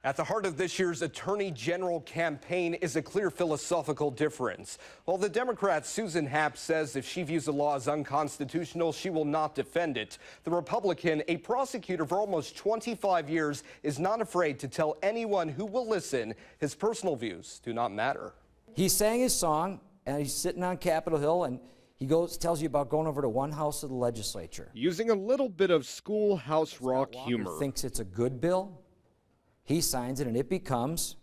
At the heart of this year's Attorney General campaign is a clear philosophical difference. While the Democrat Susan Happ says if she views the law as unconstitutional, she will not defend it, the Republican, a prosecutor for almost 25 years, is not afraid to tell anyone who will listen his personal views do not matter. He sang his song, and he's sitting on Capitol Hill, and he tells you about going over to one house of the legislature. Using a little bit of schoolhouse rock humor. Thinks it's a good bill. He signs it, and it becomes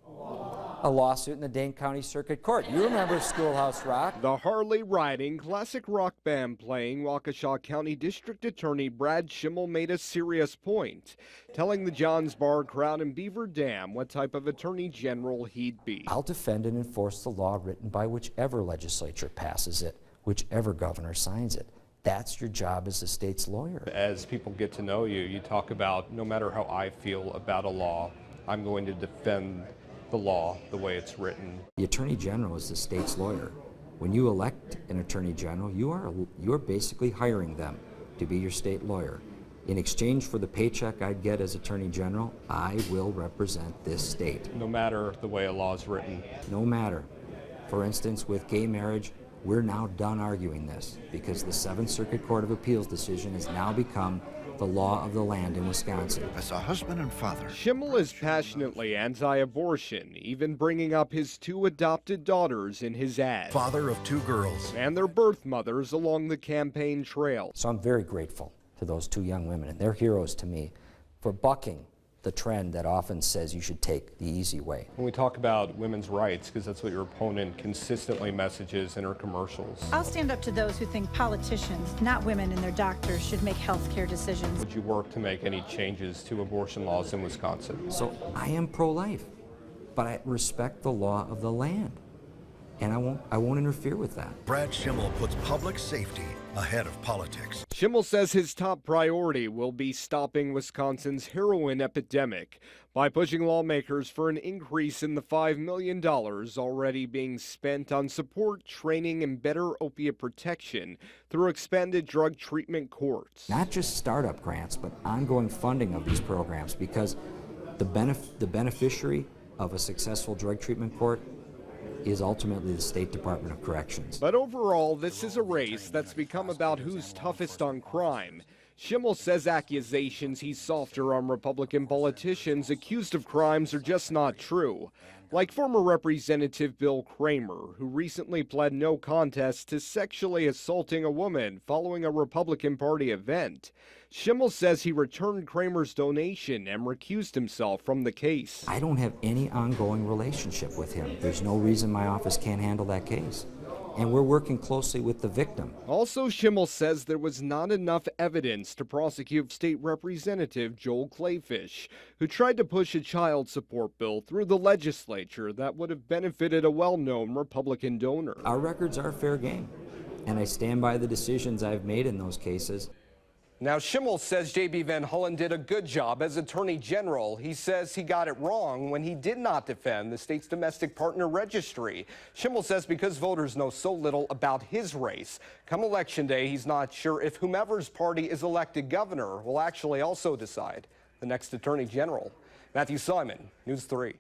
a lawsuit in the Dane County Circuit Court. You remember Schoolhouse Rock? The Harley-riding classic rock band playing Waukesha County District Attorney Brad Schimel made a serious point, telling the Johns Bar crowd in Beaver Dam what type of Attorney General he'd be. I'll defend and enforce the law written by whichever legislature passes it, whichever governor signs it. That's your job as the state's lawyer. As people get to know you, you talk about no matter how I feel about a law, I'm going to defend the law the way it's written. The Attorney General is the state's lawyer. When you elect an Attorney General, you're basically hiring them to be your state lawyer. In exchange for the paycheck I'd get as Attorney General, I will represent this state. No matter the way a law is written. No matter. For instance, with gay marriage, we're now done arguing this because the 7th Circuit Court of Appeals decision has now become the law of the land in Wisconsin. As a husband and father, Schimel is passionately anti-abortion, even bringing up his 2 adopted daughters in his ad. father of 2 girls. And their birth mothers along the campaign trail. So I'm very grateful to those 2 young women, and they're heroes to me, for bucking the trend that often says you should take the easy way. When we talk about women's rights, because that's what your opponent consistently messages in her commercials. I'll stand up to those who think politicians, not women and their doctors, should make health care decisions. Would you work to make any changes to abortion laws in Wisconsin? So I am pro-life, but I respect the law of the land, and I won't interfere with that. Brad Schimel puts public safety ahead of politics. Schimel says his top priority will be stopping Wisconsin's heroin epidemic by pushing lawmakers for an increase in the $5 million already being spent on support, training, and better opiate protection through expanded drug treatment courts. Not just startup grants, but ongoing funding of these programs, because the beneficiary of a successful drug treatment court is ultimately the State Department of Corrections. But overall, this is a race that's become about who's toughest on crime. Schimel says accusations he's softer on Republican politicians accused of crimes are just not true. Like former Representative Bill Kramer, who recently pled no contest to sexually assaulting a woman following a Republican Party event. Schimel says he returned Kramer's donation and recused himself from the case. I don't have any ongoing relationship with him. There's no reason my office can't handle that case. And we're working closely with the victim. Also, Schimel says there was not enough evidence to prosecute State Representative Joel Clayfish, who tried to push a child support bill through the legislature that would have benefited a well-known Republican donor. Our records are fair game, and I stand by the decisions I've made in those cases. Now, Schimel says J.B. Van Hollen did a good job as Attorney General. He says he got it wrong when he did not defend the state's domestic partner registry. Schimel says because voters know so little about his race, come Election Day, he's not sure if whomever's party is elected governor will actually also decide the next Attorney General. Matthew Simon, News 3.